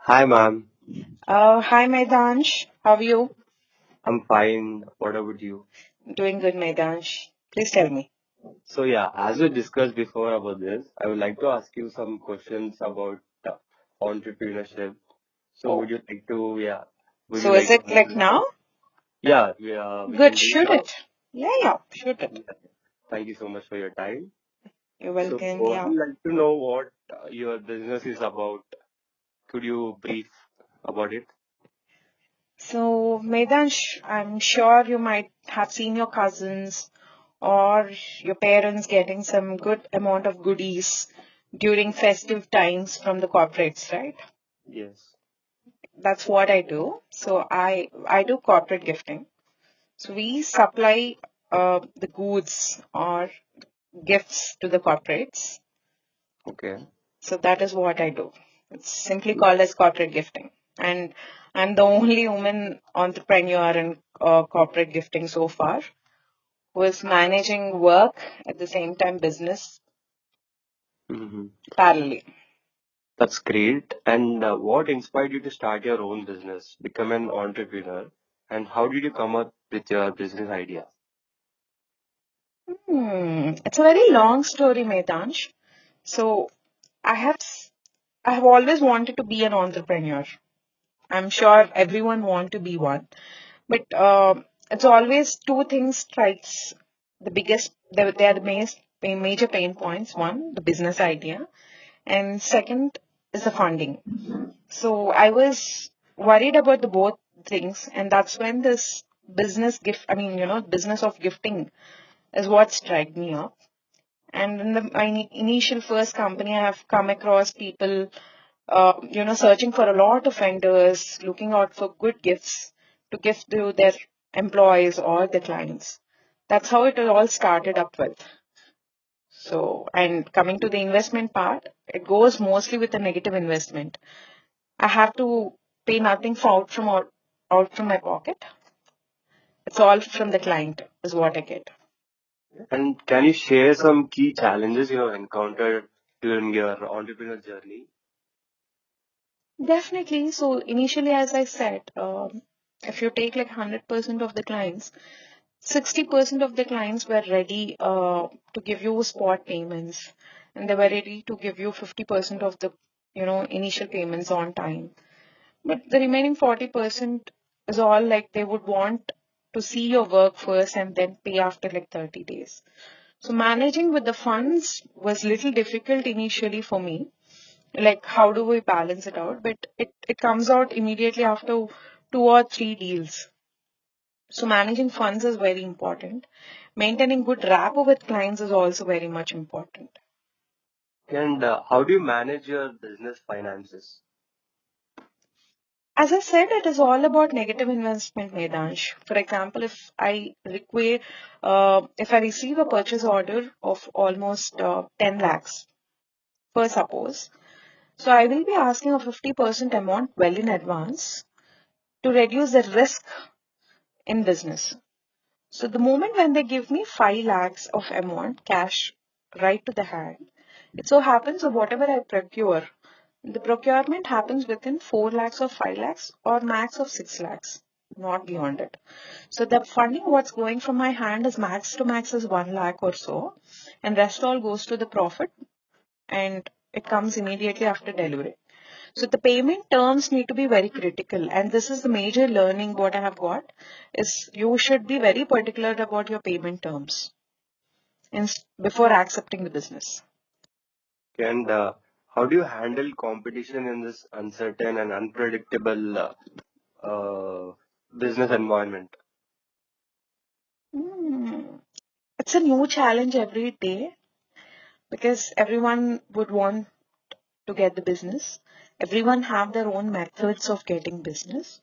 Hi, ma'am. Hi, Maidansh. How are you? I'm fine. What about you? Doing good, Maidansh. Please tell me. So, yeah, as we discussed before about this, I would like to ask you some questions about entrepreneurship. So, Oh, would you so is like to it answer like this? now? We Good, can do it shoot now. it. Yeah, shoot it. Yeah. Thank you so much for your time. You're So, welcome. I Yeah. would like to know what your business is about. Could you brief about it? So, Maidansh, I'm sure you might have seen your cousins or your parents getting some good amount of goodies during festive times from the corporates, right? Yes. That's what I do. So, I do corporate gifting. So, we supply the goods or gifts to the corporates. Okay. So that is what I do. It's simply called as corporate gifting. And I'm the only woman entrepreneur in corporate gifting so far who is managing work at the same time business Mm-hmm. parallelly. That's great. And what inspired you to start your own business, become an entrepreneur, and how did you come up with your business idea? It's a very long story, Metansh. So I have I have always wanted to be an entrepreneur. I'm sure everyone want to be one. But it's always two things strikes the biggest, they are the major pain points. One, the business idea, and second is the funding. So I was worried about the both things, and that's when this business of gifting is what struck me up. And in my initial first company, I have come across people, searching for a lot of vendors, looking out for good gifts to give to their employees or their clients. That's how it all started up with. So, and coming to the investment part, it goes mostly with a negative investment. I have to pay nothing for out from my pocket. It's all from the client, is what I get. And can you share some key challenges you have encountered during your entrepreneurial journey? Definitely. So initially, as I said, if you take like 100% of the clients, 60% of the clients were ready to give you spot payments, and they were ready to give you 50% of the initial payments on time. But the remaining 40% is all like they would want to see your work first and then pay after like 30 days. So managing with the funds was little difficult initially for me, like how do we balance it out, but it comes out immediately after two or three deals. So managing funds is very important. Maintaining good rapport with clients is also very much important. And how do you manage your business finances? As I said, it is all about negative investment, Medansh. For example, if I receive a purchase order of almost 10 lakhs for suppose, so I will be asking a 50% amount well in advance to reduce the risk in business. So the moment when they give me 5 lakhs of amount cash right to the hand, it so happens that whatever I procure, the procurement happens within 4 lakhs or 5 lakhs or max of 6 lakhs, not beyond it. So the funding what's going from my hand is max to max is 1 lakh or so, and rest all goes to the profit, and it comes immediately after delivery. So the payment terms need to be very critical. And this is the major learning what I have got is you should be very particular about your payment terms before accepting the business. And how do you handle competition in this uncertain and unpredictable uh, business environment? Hmm. It's a new challenge every day because everyone would want to get the business. Everyone have their own methods of getting business.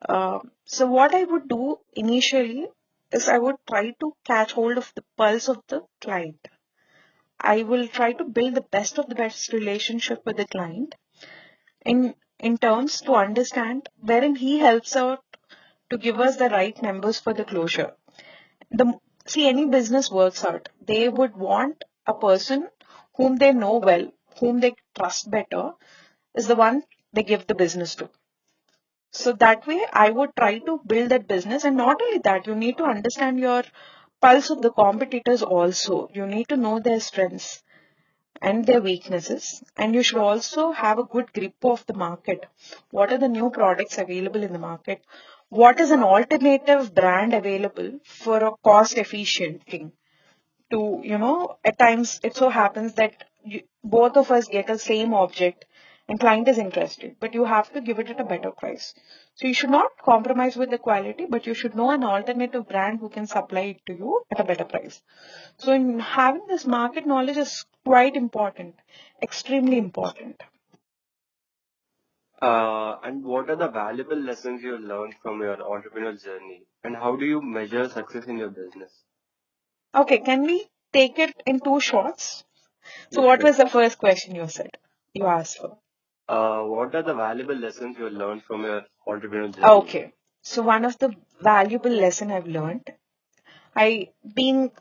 So what I would do initially is I would try to catch hold of the pulse of the client. I will try to build the best of the best relationship with the client in terms to understand wherein he helps out to give us the right numbers for the closure. The See, any business works out. They would want a person whom they know well, whom they trust better, is the one. they give the business to. So that way, I would try to build that business. And not only that, you need to understand your pulse of the competitors also. You need to know their strengths and their weaknesses. And you should also have a good grip of the market. What are the new products available in the market? What is an alternative brand available for a cost efficient thing? To, at times it so happens that both of us get a same object and client is interested, but you have to give it at a better price. So you should not compromise with the quality, but you should know an alternative brand who can supply it to you at a better price. So in having this market knowledge is quite important, extremely important. And what are the valuable lessons you learned from your entrepreneurial journey? And how do you measure success in your business? Okay, can we take it in two shots? So Yes, what sure. was the first question you asked for? What are the valuable lessons you learned from your entrepreneurial journey? Okay. So one of the valuable lesson I've learned, being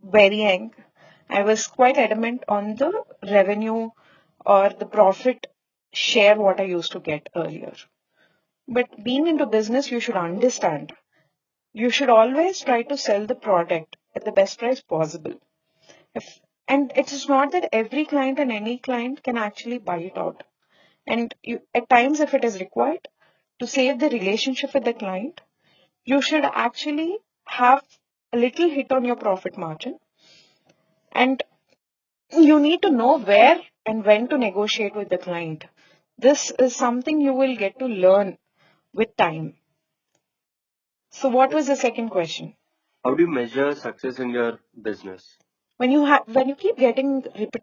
very young, I was quite adamant on the revenue or the profit share what I used to get earlier. But being into business, you should understand. You should always try to sell the product at the best price possible. If, and it is not that every client and any client can actually buy it out. And at times, if it is required to save the relationship with the client, you should actually have a little hit on your profit margin. And you need to know where and when to negotiate with the client. This is something you will get to learn with time. So what was the second question? How do you measure success in your business? When you keep getting repetitive